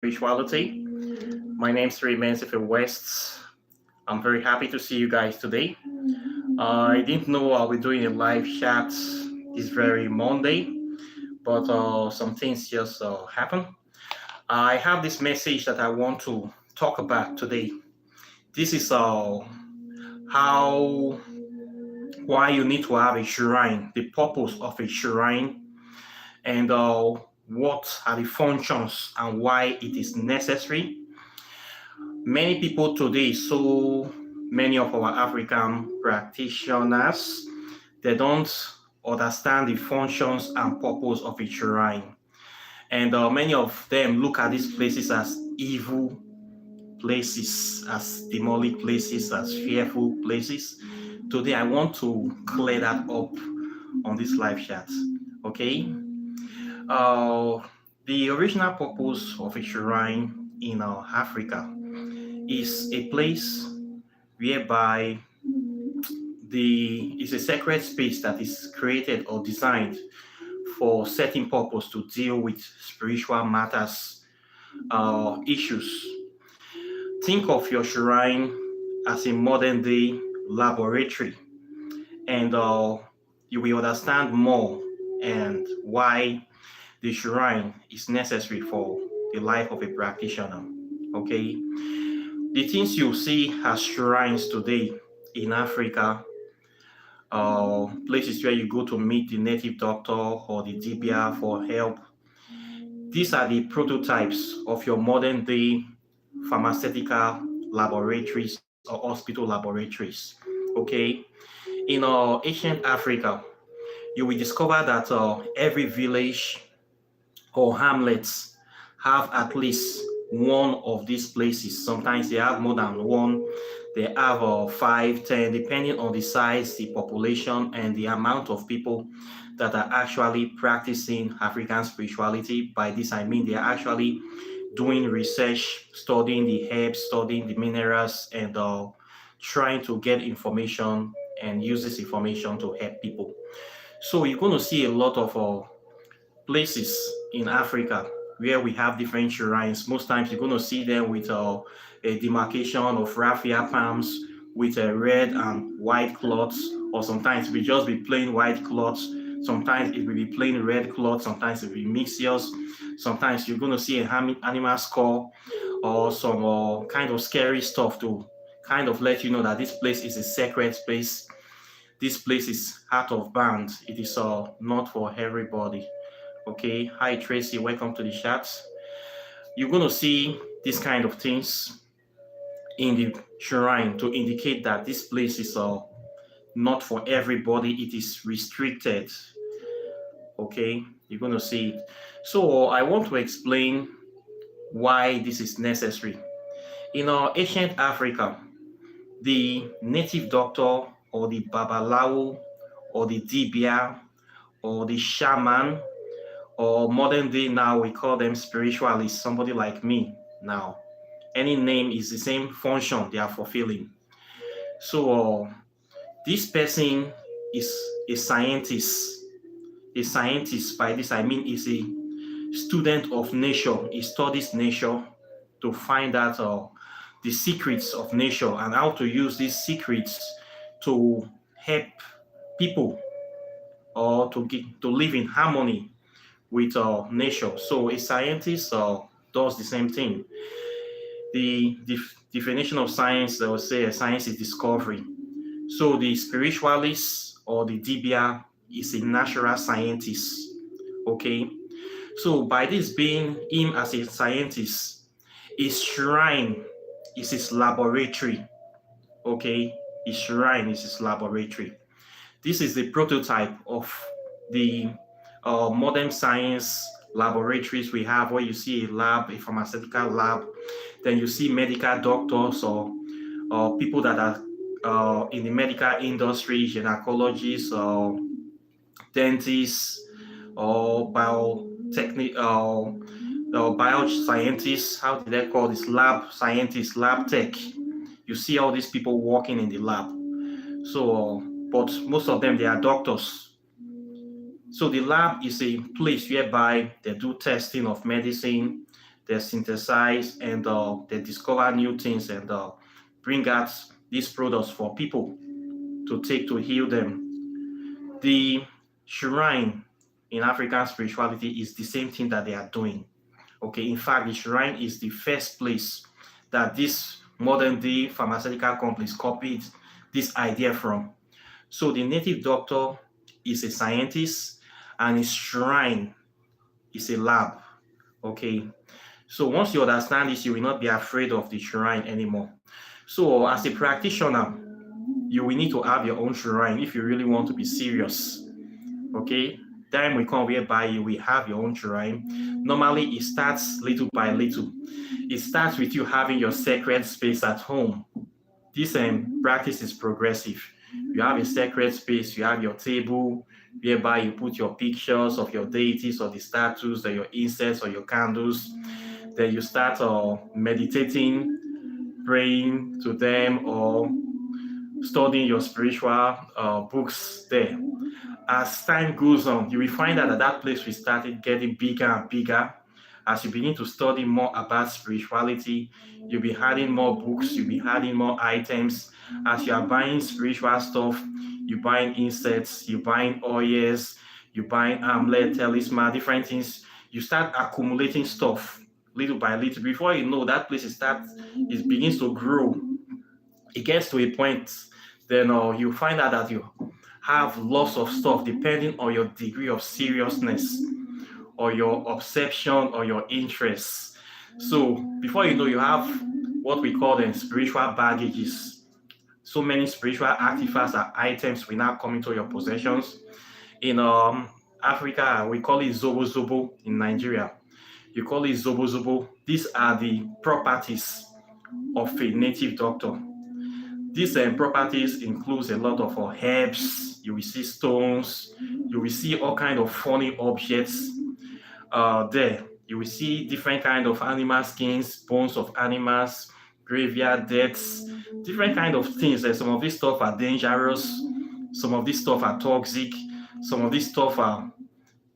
spirituality. My name is Remains West. I'm very happy to see you guys today. I didn't know I'll be doing a live chat this very Monday, but some things just happened. I have this message that I want to talk about today. This is how why you need to have a shrine, the purpose of a shrine, and what are the functions and why it is necessary. Many people today, so many of our African practitioners, they don't understand the functions and purpose of a shrine. And many of them look at these places as evil places, as demonic places, as fearful places. Today, I want to clear that up on this live chat. Okay? Uh, the original purpose of a shrine in Africa is a place whereby the is a sacred space that is created or designed for certain purpose to deal with spiritual matters, issues. Think of your shrine as a modern day laboratory, and you will understand more and why the shrine is necessary for the life of a practitioner. Okay, the things you see as shrines today in Africa, places where you go to meet the native doctor or the Dibia for help. These are the prototypes of your modern day pharmaceutical laboratories or hospital laboratories. Okay, in ancient Africa, you will discover that every village or hamlets have at least one of these places. Sometimes they have more than one. They have 5, 10, depending on the size, the population, and the amount of people that are actually practicing African spirituality. By this, I mean they are actually doing research, studying the herbs, studying the minerals, and trying to get information and use this information to help people. So you're going to see a lot of places in Africa where we have different shrines. Most times you're going to see them with a demarcation of raffia palms with a red and white cloths, or sometimes it will just be plain white cloths. Sometimes it will be plain red cloth. Sometimes it will be mixtures. Sometimes you're going to see an animal skull or some kind of scary stuff to kind of let you know that this place is a sacred place. This place is out of bound. It is not for everybody. Okay, hi Tracy, welcome to the chat. You're going to see these kind of things in the shrine to indicate that this place is not for everybody, it is restricted. Okay, you're going to see it. So I want to explain why this is necessary. In ancient Africa, the native doctor or the babalawo or the dibia or the shaman, or modern day now we call them spiritualists, somebody like me now. Any name is the same function they are fulfilling. So this person is a scientist. A scientist, by this I mean, is a student of nature. He studies nature to find out the secrets of nature and how to use these secrets to help people or to live in harmony with nature. So a scientist does the same thing. The definition of science, they will say science is discovery. So the spiritualist or the Dibia is a natural scientist. Okay. So by this being him as a scientist, his shrine is his laboratory. Okay. His shrine is his laboratory. This is the prototype of the modern science laboratories we have, where you see a lab, a pharmaceutical lab, then you see medical doctors or people that are in the medical industry, gynecologists or dentists or biotechnic bioscientists. How did they call this? Lab scientists, lab tech. You see all these people working in the lab. So, but most of them, they are doctors. So the lab is a place whereby they do testing of medicine, they synthesize, and they discover new things, and bring out these products for people to take to heal them. The shrine in African spirituality is the same thing that they are doing. Okay, in fact, the shrine is the first place that this modern day pharmaceutical companies copied this idea from. So the native doctor is a scientist, and his shrine is a lab. Okay, so once you understand this, you will not be afraid of the shrine anymore. So as a practitioner, you will need to have your own shrine if you really want to be serious. Okay, time will come whereby you will have your own shrine. Normally, it starts little by little. It starts with you having your sacred space at home. This practice is progressive. You have a sacred space, you have your table, whereby you put your pictures of your deities or the statues, or your incense or your candles. Then you start meditating, praying to them, or studying your spiritual books there. As time goes on, you will find out that that place will start getting bigger and bigger. As you begin to study more about spirituality, you'll be adding more books, you'll be adding more items. As you are buying spiritual stuff, you're buying insects, you're buying oils, you're buying amulet, talisman, different things. You start accumulating stuff little by little. Before you know, that place it begins to grow. It gets to a point, then you find out that you have lots of stuff depending on your degree of seriousness or your obsession or your interests. So before you know, you have what we call them spiritual baggages. So many spiritual artifacts and items will now come into your possessions. In Africa, we call it zobo zobo. In Nigeria, you call it zobo zobo. These are the properties of a native doctor. These properties includes a lot of herbs. You will see stones. You will see all kind of funny objects there. You will see different kind of animal skins, bones of animals, graveyard deaths, different kind of things. Some of these stuff are dangerous. Some of these stuff are toxic. Some of these stuff are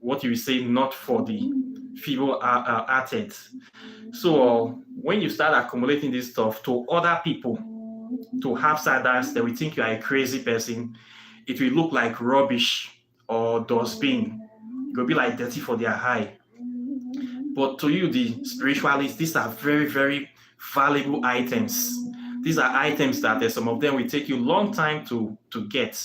what you will say not for the feeble-hearted. So when you start accumulating this stuff to other people, to outsiders, they will think you are a crazy person. It will look like rubbish or dustbin. It will be like dirty for their eye. But to you, the spiritualists, these are very, very valuable items. These are items that some of them will take you a long time to get.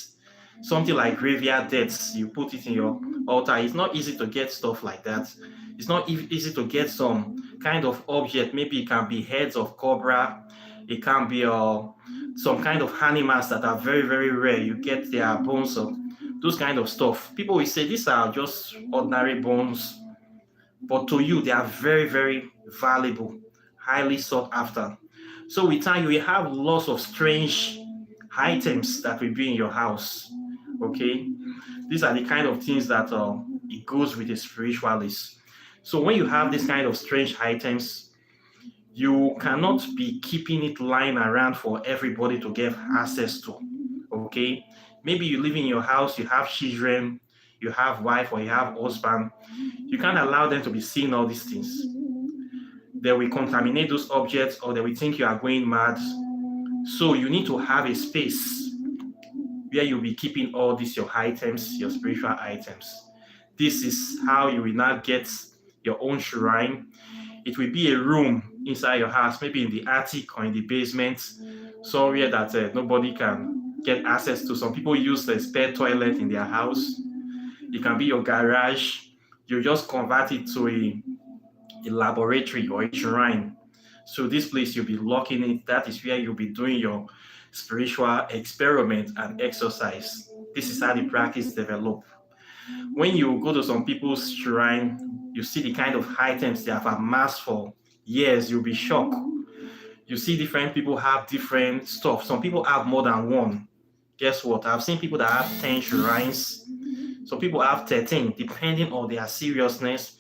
Something like graveyard deaths, you put it in your altar. It's not easy to get stuff like that. It's not easy to get some kind of object. Maybe it can be heads of cobra. It can be some kind of animals that are very, very rare. You get their bones of those kind of stuff. People will say these are just ordinary bones, but to you, they are very, very valuable, highly sought after. So with time, you will have lots of strange items that will be in your house. Okay, these are the kind of things that it goes with a spiritualist. So when you have this kind of strange items, you cannot be keeping it lying around for everybody to get access to. Okay, maybe you live in your house, you have children, you have wife or you have husband. You can't allow them to be seeing all these things. They will contaminate those objects, or they will think you are going mad. So you need to have a space where you'll be keeping all these your items, your spiritual items. This is how you will now get your own shrine. It will be a room inside your house, maybe in the attic or in the basement, somewhere that nobody can get access to. Some people use the spare toilet in their house. It can be your garage. You just convert it to a laboratory or a shrine. So this place you'll be locking it. That is where you'll be doing your spiritual experiment and exercise. This is how the practice develop. When you go to some people's shrine, you see the kind of items they have amassed for years. You'll be shocked. You see different people have different stuff. Some people have more than one. Guess what? I've seen people that have 10 shrines. Some people have 13, depending on their seriousness.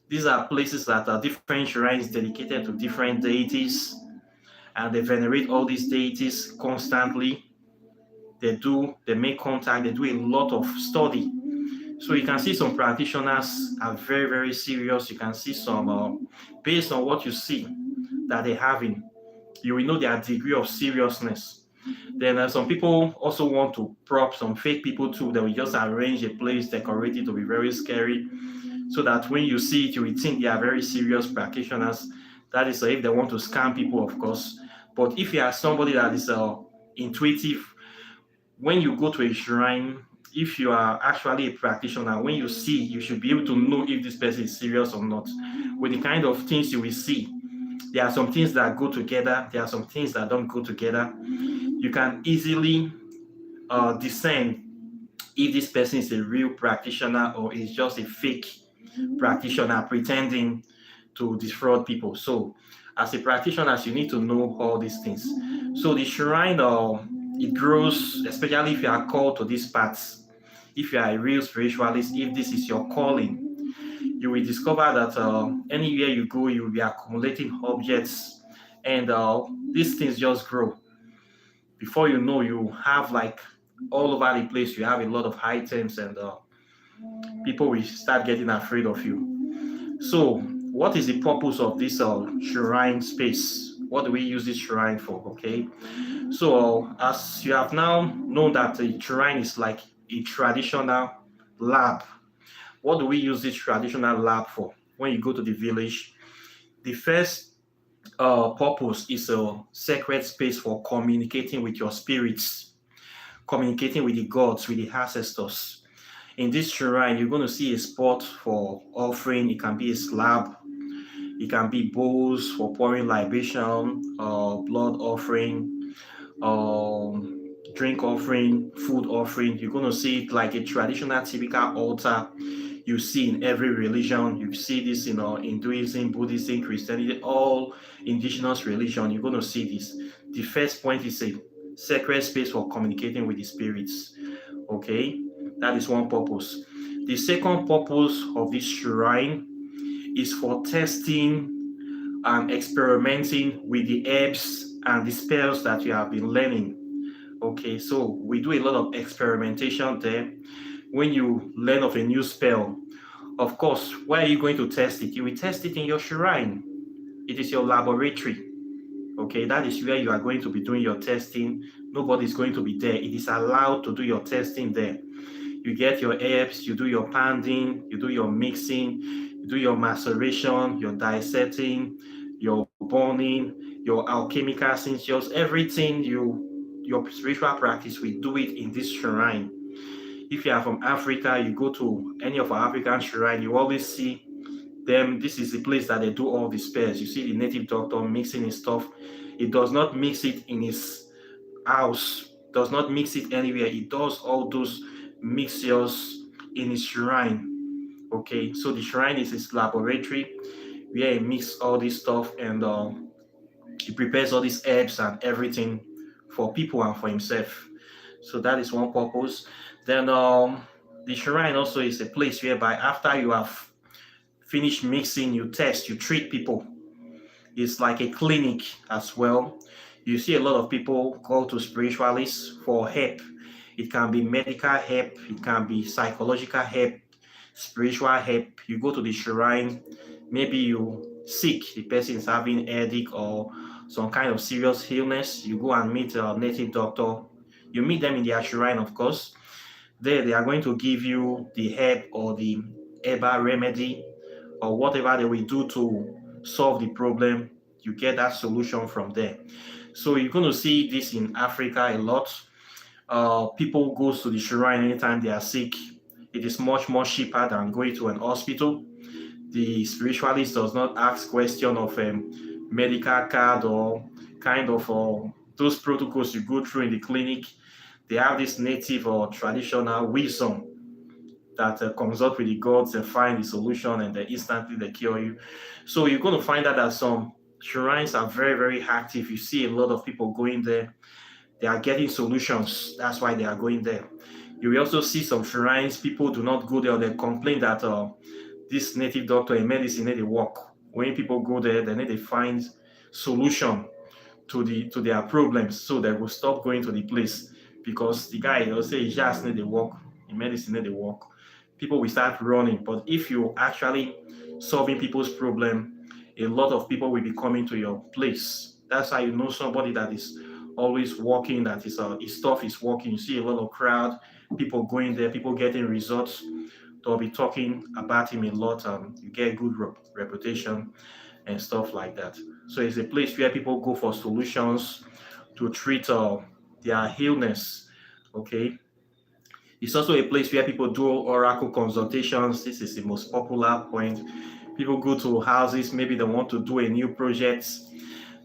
These are places that are different shrines dedicated to different deities, and they venerate all these deities constantly. They make contact, they do a lot of study. So you can see some practitioners are very, very serious. You can see some, based on what you see that they're having, you will know their degree of seriousness. Then some people also want to prop some fake people too. They will just arrange a place, decorate it to be very scary, so that when you see it, you will think they are very serious practitioners. That is if they want to scam people, of course. But if you are somebody that is intuitive, when you go to a shrine, if you are actually a practitioner, when you see, you should be able to know if this person is serious or not. With the kind of things you will see, there are some things that go together, there are some things that don't go together. You can easily discern if this person is a real practitioner or is just a fake practitioner pretending to defraud people. So, as a practitioner, you need to know all these things. So, the shrine, it grows, especially if you are called to these paths. If you are a real spiritualist, if this is your calling, you will discover that anywhere you go, you will be accumulating objects, and these things just grow. Before you know, you have like all over the place, you have a lot of items, and people will start getting afraid of you. So, what is the purpose of this shrine space? What do we use this shrine for? Okay, so as you have now known that the shrine is like a traditional lab. What do we use this traditional lab for? When you go to the village, the first purpose is a sacred space for communicating with your spirits, communicating with the gods, with the ancestors. In this shrine, you're going to see a spot for offering. It can be a slab, it can be bowls for pouring libation, blood offering, drink offering, food offering. You're going to see it like a traditional, typical altar you see in every religion. You see this in Hinduism, Buddhism, Christianity, all indigenous religion. You're going to see this. The first point is a sacred space for communicating with the spirits. Okay, that is one purpose. The second purpose of this shrine is for testing and experimenting with the herbs and the spells that you have been learning. Okay, so we do a lot of experimentation there. When you learn of a new spell, of course, where are you going to test it? You will test it in your shrine. It is your laboratory. Okay, that is where you are going to be doing your testing. Nobody is going to be there. It is allowed to do your testing there. You get your herbs, you do your pounding, you do your mixing, you do your maceration, your dissecting, your burning, your alchemical essentials, everything your spiritual practice, we do it in this shrine. If you are from Africa, you go to any of our African shrine, you always see them. This is the place that they do all the spells. You see the native doctor mixing his stuff. It does not mix it in his house, does not mix it anywhere. He does all those mixtures in his shrine. Okay, so the shrine is his laboratory where he mixes all this stuff, and he prepares all these herbs and everything for people and for himself. So that is one purpose. Then the shrine also is a place whereby after you have finished mixing, you test, you treat people. It's like a clinic as well. You see a lot of people go to spiritualists for help. It can be medical help, it can be psychological help, spiritual help. You go to the shrine, maybe you sick, the person is having headache or some kind of serious illness. You go and meet a native doctor. You meet them in their shrine, of course. There, they are going to give you the herb or the herbal remedy or whatever they will do to solve the problem. You get that solution from there. So you're going to see this in Africa a lot. People go to the shrine anytime they are sick. It is much more cheaper than going to an hospital. The spiritualist does not ask question of medical card or kind of those protocols you go through in the clinic. They have this native or traditional wisdom that consult with the gods and find the solution, and then instantly they cure you. So you're going to find out that some shrines are very, very active. You see a lot of people going there. They are getting solutions. That's why they are going there. You will also see some shrines, people do not go there. They complain that this native doctor in medicine need to work. When people go there, they need to find solution to their problems, so they will stop going to the place, because the guy will say he just need to work in medicine, need to work, people will start running. But if you actually solving people's problem, a lot of people will be coming to your place. That's how you know somebody that is always working, that is his stuff is working. You see a lot of crowd, people going there, people getting results. They'll be talking about him a lot. You get good reputation and stuff like that. So it's a place where people go for solutions to treat their illness. Okay. It's also a place where people do oracle consultations. This is the most popular point. People go to houses, maybe they want to do a new project,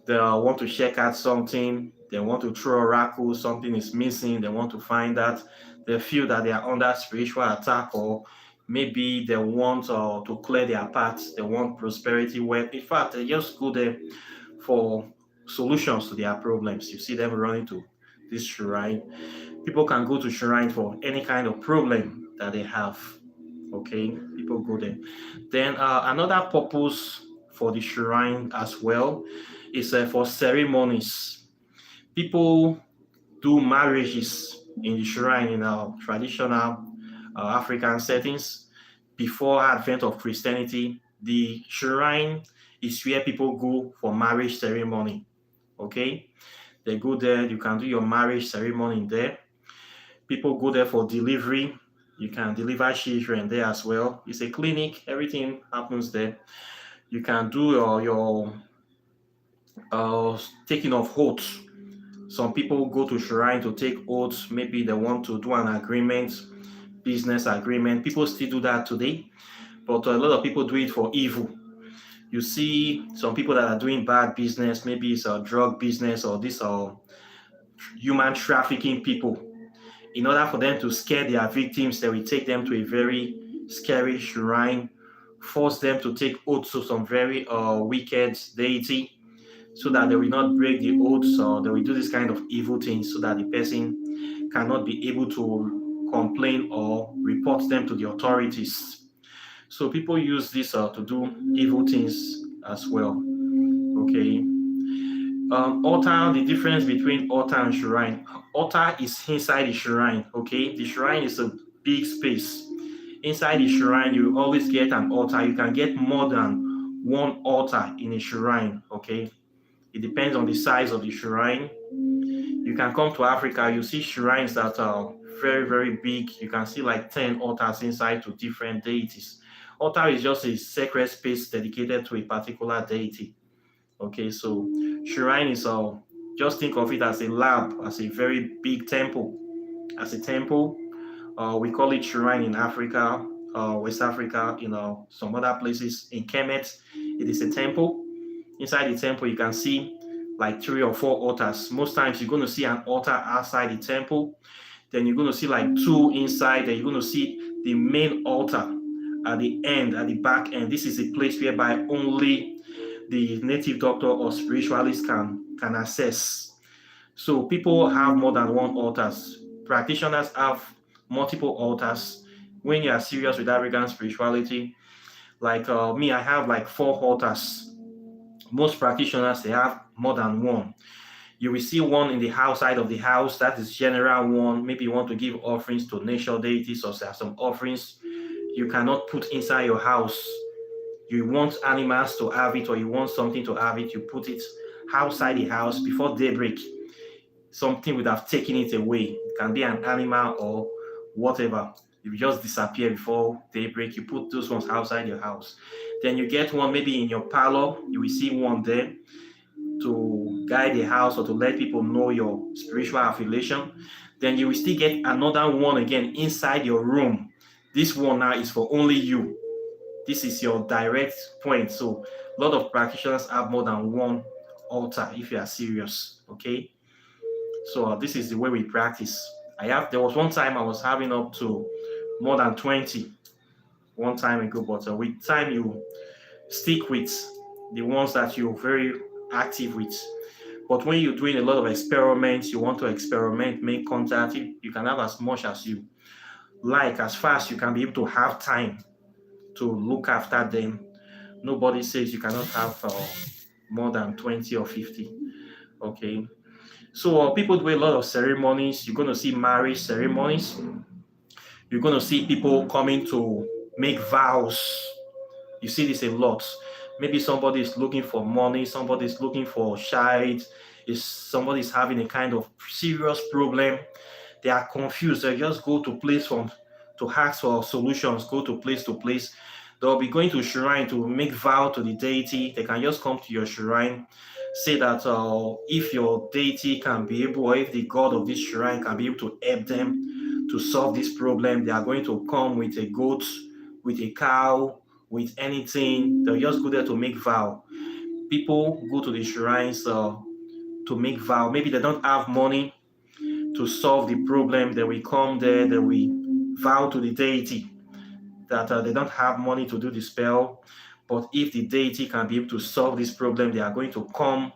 they want to check out something, they want to throw oracle, something is missing, they want to find out, they feel that they are under spiritual attack, or maybe they want to clear their paths, they want prosperity. Well, in fact, they just go there for solutions to their problems. You see them running to this shrine. People can go to shrine for any kind of problem that they have. Okay, people go there. Then another purpose for the shrine as well is for ceremonies. People do marriages in the shrine in our traditional African settings. Before advent of Christianity, the shrine is where people go for marriage ceremony. Okay, they go there. You can do your marriage ceremony there. People go there for delivery. You can deliver children there as well. It's a clinic. Everything happens there. You can do your taking of oaths. Some people go to shrine to take oaths. Maybe they want to do an agreement, business agreement. People still do that today, but a lot of people do it for evil. You see some people that are doing bad business. Maybe it's a drug business, or this are human trafficking people. In order for them to scare their victims, they will take them to a very scary shrine, force them to take oaths to some very wicked deity, so that they will not break the oaths, or they will do this kind of evil things so that the person cannot be able to complain or report them to the authorities. So people use this to do evil things as well. Okay. Altar, the difference between altar and shrine. Altar is inside the shrine. Okay. The shrine is a big space. Inside the shrine, you always get an altar. You can get more than one altar in a shrine. Okay. It depends on the size of the shrine. You can come to Africa, you see shrines that are very, very big. You can see like 10 altars inside to different deities. Altar is just a sacred space dedicated to a particular deity. Okay, so shrine is just think of it as a lab, as a very big temple. As a temple, we call it shrine in Africa, West Africa, some other places. In Kemet, it is a temple. Inside the temple, you can see like 3 or 4 altars. Most times, you're going to see an altar outside the temple. Then you're going to see like 2 inside. Then you're going to see the main altar at the end, at the back end. This is a place whereby only the native doctor or spiritualist can access. So people have more than one altars. Practitioners have multiple altars. When you are serious with African spirituality, like me, I have like 4 altars. Most practitioners, they have more than one. You will see one in the outside of the house. That is general one. Maybe you want to give offerings to nature deities, or there are some offerings you cannot put inside your house. You want animals to have it, or you want something to have it, you put it outside the house before daybreak. Something would have taken it away. It can be an animal or whatever. If you just disappear before daybreak, you put those ones outside your house. Then you get one maybe in your parlor. You will see one there to guide the house or to let people know your spiritual affiliation. Then you will still get another one again inside your room. This one now is for only you. This is your direct point. So a lot of practitioners have more than one altar if you are serious. Okay. So this is the way we practice. There was one time I was having up to more than 20 one time ago, but with time you stick with the ones that you're very active with. But when you're doing a lot of experiments, you want to experiment, make contact, you can have as much as you like, as fast you can be able to have time to look after them. Nobody says you cannot have more than 20 or 50. Okay. So people do a lot of ceremonies. You're going to see marriage ceremonies. You're going to see people coming to make vows. You see this a lot. Maybe somebody is looking for money, somebody is looking for child, is somebody is having a kind of serious problem. They are confused. They just go to place from to ask for solutions, go to place. They'll be going to shrine to make vow to the deity. They can just come to your shrine, say that if your deity can be able, or if the god of this shrine can be able to help them to solve this problem, they are going to come with a goat, with a cow, with anything. They'll just go there to make vow. People go to the shrines to make vow. Maybe they don't have money to solve the problem. Then we come there, then we vow to the deity that they don't have money to do the spell. But if the deity can be able to solve this problem, they are going to come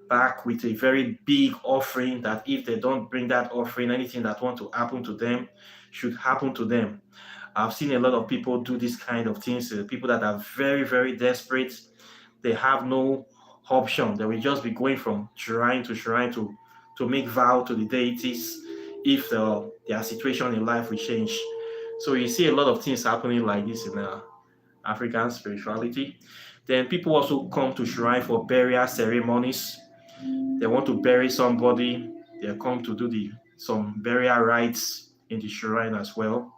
back with a very big offering, that if they don't bring that offering, anything that want to happen to them should happen to them. I've seen a lot of people do this kind of things. People that are very, very desperate, they have no option. They will just be going from shrine to shrine to make vow to the deities if their situation in life will change. So you see a lot of things happening like this in African spirituality. Then people also come to shrine for burial ceremonies. They want to bury somebody. They come to do some burial rites in the shrine as well.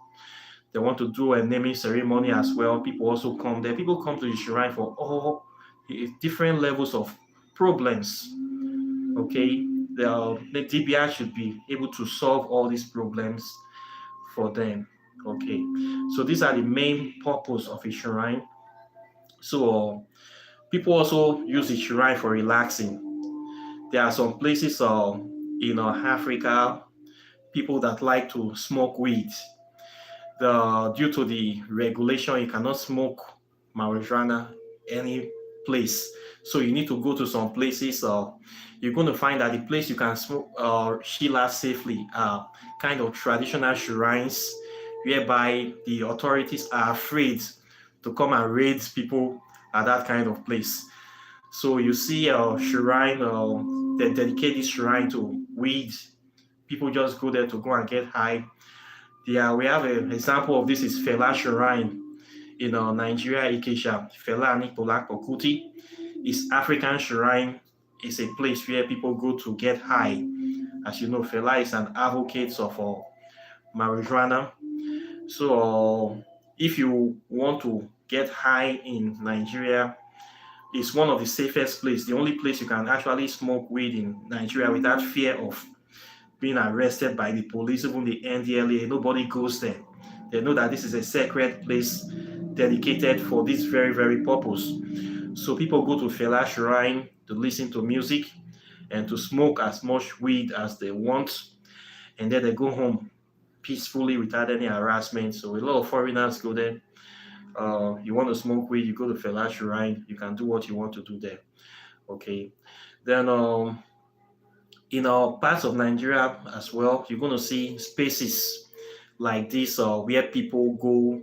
They want to do a naming ceremony as well. People also come there. People come to the shrine for all different levels of problems. Okay, the Dibia should be able to solve all these problems for them. Okay, so these are the main purpose of a shrine. So people also use the shrine for relaxing. There are some places in Africa, people that like to smoke weed. Due to the regulation, you cannot smoke marijuana any place. So you need to go to some places. You're going to find that the place you can smoke Shila safely are kind of traditional shrines, whereby the authorities are afraid to come and raid people at that kind of place. So you see a shrine, they dedicate this shrine to weed. People just go there to go and get high. Yeah, we have an example of this is Fela Shrine in Nigeria, Ikesha. Fela Anikpola Kokuti. Is African Shrine is a place where people go to get high. As you know, Fela is an advocate of marijuana. So if you want to get high in Nigeria, it's one of the safest places. The only place you can actually smoke weed in Nigeria without fear of being arrested by the police, even the NDLA. Nobody goes there. They know that this is a sacred place dedicated for this very, very purpose. So people go to Fela Shrine to listen to music and to smoke as much weed as they want, and then they go home peacefully without any harassment. So a lot of foreigners go there. You want to smoke weed, you go to Fela Shrine, you can do what you want to do there. Okay. Then in parts of Nigeria as well, you're going to see spaces like this where people go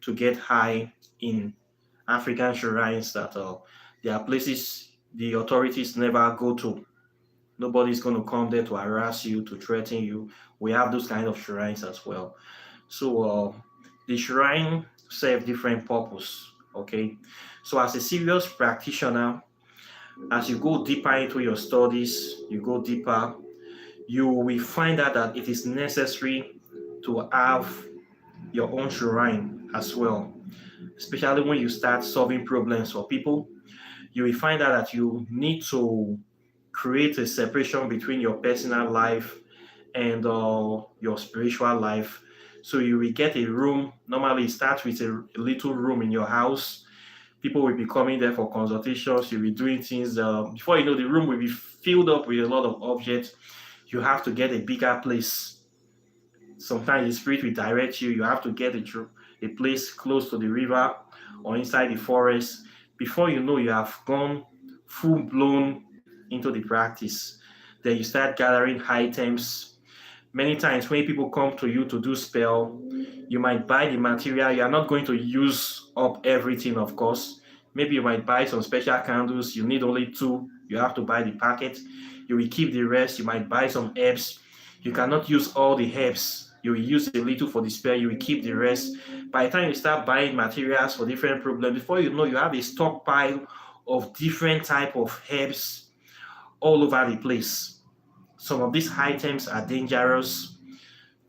to get high in African shrines that there are places the authorities never go to. Nobody's going to come there to harass you, to threaten you. We have those kind of shrines as well. So the shrine serve different purpose. Okay. So as a serious practitioner, as you go deeper into your studies, you go deeper, you will find out that it is necessary to have your own shrine as well. Especially when you start solving problems for people, you will find out that you need to create a separation between your personal life and your spiritual life. So you will get a room. Normally, it starts with a little room in your house. People will be coming there for consultations. You'll be doing things. Before you know, the room will be filled up with a lot of objects. You have to get a bigger place. Sometimes the spirit will direct you. You have to get a place close to the river or inside the forest. Before you know, you have gone full blown into the practice. Then you start gathering items. Many times when people come to you to do spell, you might buy the material. You are not going to use up everything, of course. Maybe you might buy some special candles. You need only 2. You have to buy the packet. You will keep the rest. You might buy some herbs. You cannot use all the herbs You will use a little for the spare, you will keep the rest. By the time you start buying materials for different problems, before you know, you have a stockpile of different type of herbs all over the place. Some of these items are dangerous.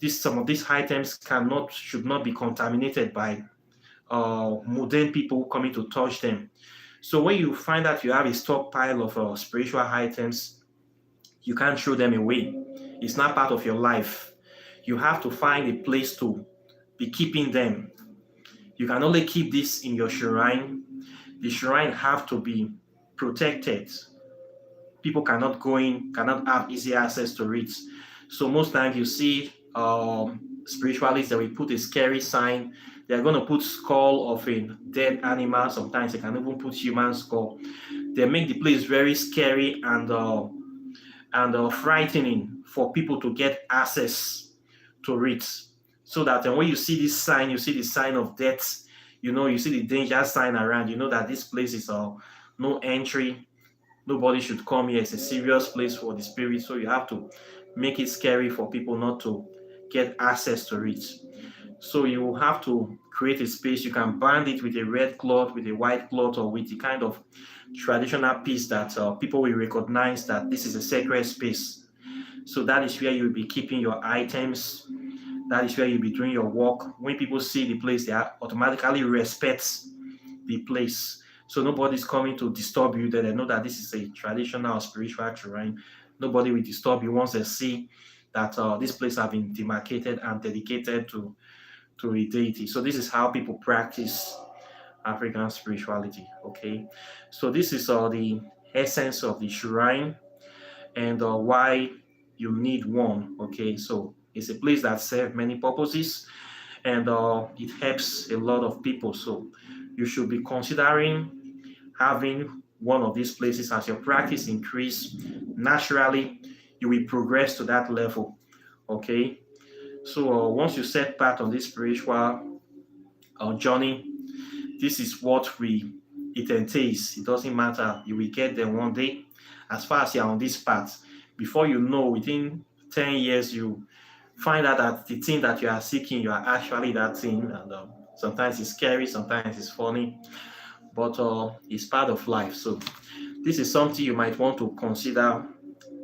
Some of these items should not be contaminated by modern people coming to touch them. So when you find that you have a stockpile of spiritual items, you can't throw them away. It's not part of your life. You have to find a place to be keeping them. You can only keep this in your shrine. The shrine have to be protected. People cannot go in, cannot have easy access to it. So most times you see spiritualists that will put a scary sign. They're going to put skull of a dead animal. Sometimes they can even put human skull. They make the place very scary and frightening for people to get access to it. So that when you see this sign, you see the sign of death. You see the danger sign around. You know that this place is no entry. Nobody should come here. It's a serious place for the spirit. So you have to make it scary for people not to get access to it. So you have to create a space. You can band it with a red cloth, with a white cloth, or with the kind of traditional piece that people will recognize that this is a sacred space. So that is where you'll be keeping your items. That is where you'll be doing your work. When people see the place, they automatically respect the place. So nobody's coming to disturb you. They know that this is a traditional spiritual shrine. Nobody will disturb you once they see that this place has been demarcated and dedicated to a deity. So this is how people practice African spirituality. Okay, so this is the essence of the shrine and why you need one. Okay, so it's a place that serves many purposes and it helps a lot of people. So you should be considering having one of these places. As your practice increase, naturally you will progress to that level. Okay, so once you set path on this spiritual journey, this is what it entails. It doesn't matter, you will get there one day. As far as you're on this path, before you know, within 10 years you find out that the thing that you are seeking, you are actually that thing. And sometimes it's scary, sometimes it's funny, but it's part of life. So this is something you might want to consider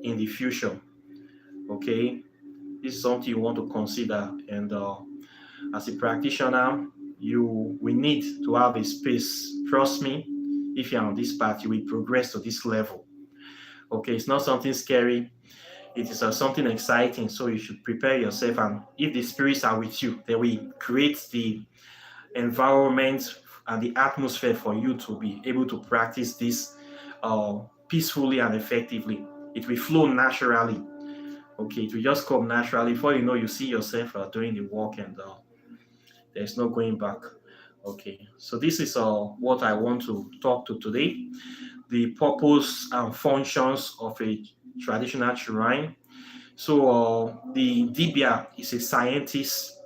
in the future. Okay, this is something you want to consider. And as a practitioner, you will need to have a space. Trust me, if you're on this path, you will progress to this level. Okay, it's not something scary. It is something exciting. So you should prepare yourself. And if the spirits are with you, they will create the environment and the atmosphere for you to be able to practice this peacefully and effectively. It will flow naturally. Okay, it will just come naturally. Before you know, you see yourself doing the work and there's no going back. Okay, so this is what I want to talk to today. The purpose and functions of a traditional shrine. So the Dibia is a scientist.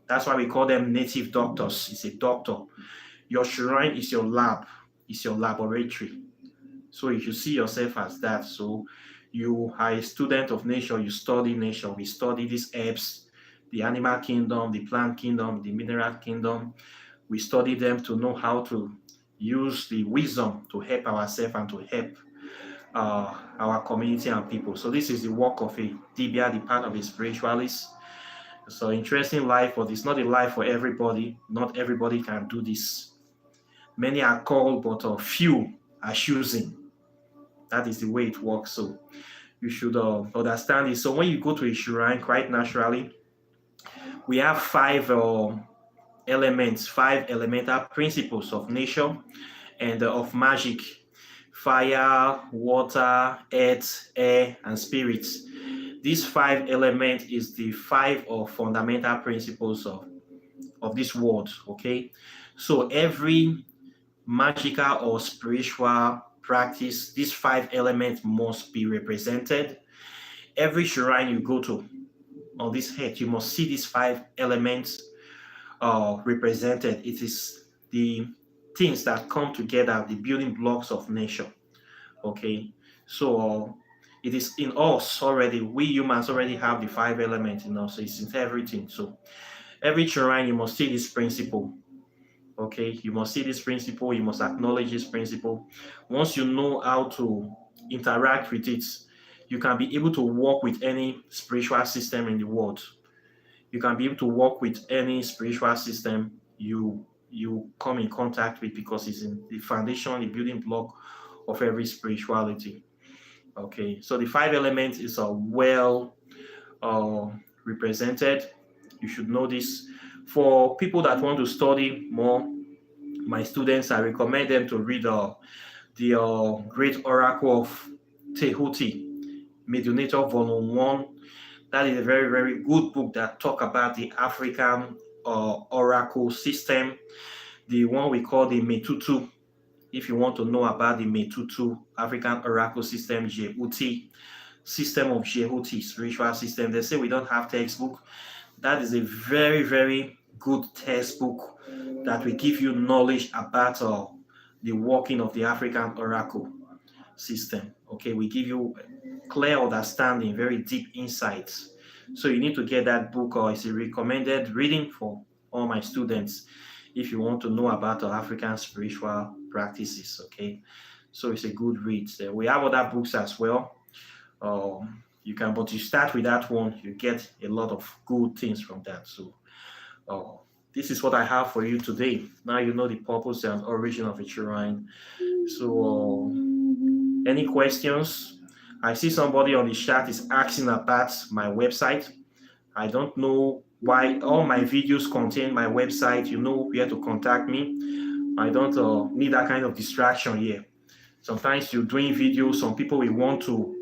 That's why we call them native doctors. It's a doctor. Your shrine is your lab, it's your laboratory. So you should see yourself as that. So you are a student of nature, you study nature. We study these herbs, the animal kingdom, the plant kingdom, the mineral kingdom. We study them to know how to use the wisdom to help ourselves and to help our community and people. So this is the work of a Dibia, the part of a spiritualist. So interesting life, but it's not a life for everybody. Not everybody can do this. Many are called, but few are choosing. That is the way it works. So you should understand it. So when you go to a shrine, quite naturally, we have five elements, five elemental principles of nature and of magic: fire, water, earth, air, and spirits. These five elements is the five fundamental principles of this world. Okay, so every magical or spiritual practice, these five elements must be represented. Every shrine you go to on this earth, you must see these five elements represented. It is the things that come together, the building blocks of nature. Okay, so It is in us already. We humans already have the five elements in us. So it's in everything. So every shrine, you must see this principle. Okay, you must see this principle. You must acknowledge this principle. Once you know how to interact with it, you can be able to work with any spiritual system in the world. You can be able to work with any spiritual system you come in contact with, because it's in the foundation, the building block of every spirituality. Okay, so the five elements is a well uh, represented. You should know this. For people that want to study more, my students, I recommend them to read the Great Oracle of Tehuti, Medionator Volume 1. That is a very, very good book that talk about the African oracle system, the one we call the Metutu. If you want to know about the Metutu, African oracle system, Jehuti, system of Jehuti, spiritual system. They say we don't have textbook. That is a very, very good textbook that will give you knowledge about the working of the African oracle system. Okay, we give you clear understanding, very deep insights. So you need to get that book, or it's a recommended reading for all my students if you want to know about African spiritual practices. Okay, so it's a good read. We have other books as well. But you start with that one, you get a lot of good things from that. So uh, this is what I have for you today. Now you know the purpose and origin of a shrine. So any questions? I see somebody on the chat is asking about my website. I don't know why all my videos contain my website. You know where to contact me. I don't need that kind of distraction here. Sometimes you're doing videos, some people will want to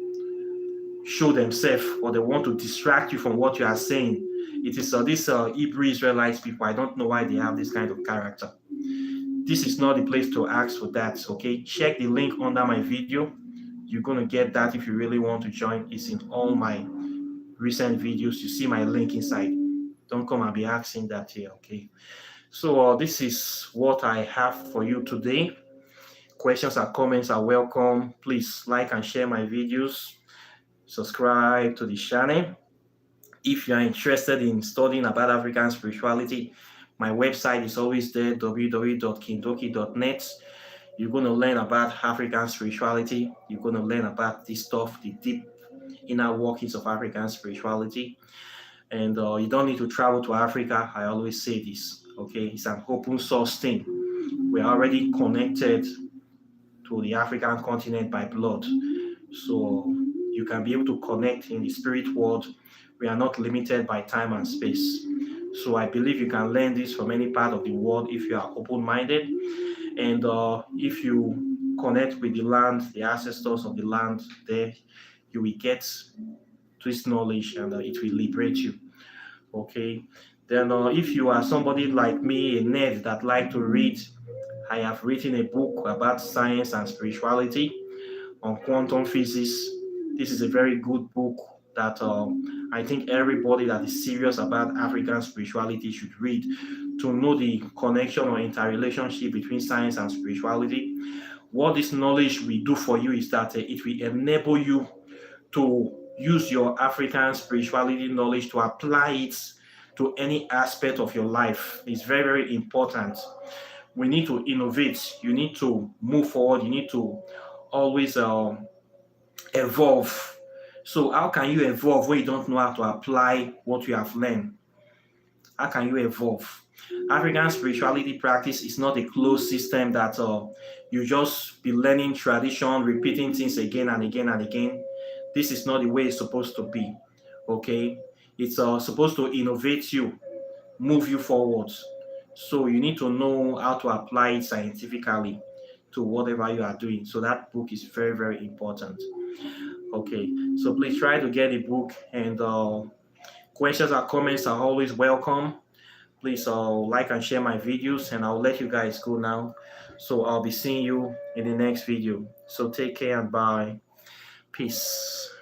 show themselves, or they want to distract you from what you are saying. It is these Hebrew Israelites people. I don't know why they have this kind of character. This is not the place to ask for that. Okay, check the link under my video. You're going to get that if you really want to join. It's in all my recent videos. You see my link inside. Don't come and be asking that here. Okay, so this is what I have for you today. Questions and comments are welcome. Please like and share my videos. Subscribe to the channel. If you are interested in studying about African spirituality, my website is always there, www.kindoki.net. You're going to learn about African spirituality. You're going to learn about this stuff, the deep inner workings of African spirituality. And you don't need to travel to Africa. I always say this, okay? It's an open source thing. We're already connected to the African continent by blood. So you can be able to connect in the spirit world. We are not limited by time and space. So I believe you can learn this from any part of the world if you are open-minded. And if you connect with the land, the ancestors of the land, there you will get this knowledge, and it will liberate you. Okay. Then if you are somebody like me, a nerd that like to read, I have written a book about science and spirituality on quantum physics. This is a very good book that I think everybody that is serious about African spirituality should read, to know the connection or interrelationship between science and spirituality. What this knowledge will do for you is that it will enable you to use your African spirituality knowledge to apply it to any aspect of your life. It's very, very important. We need to innovate. You need to move forward. You need to always evolve. So how can you evolve when you don't know how to apply what you have learned? How can you evolve? African spirituality practice is not a closed system that you just be learning tradition, repeating things again and again and again. This is not the way it's supposed to be. Okay, it's supposed to innovate you, move you forward. So you need to know how to apply it scientifically to whatever you are doing. So that book is very, very important. Okay, so please try to get a book, and questions or comments are always welcome. Please like and share my videos, and I'll let you guys go now. So I'll be seeing you in the next video. So take care and bye. Peace.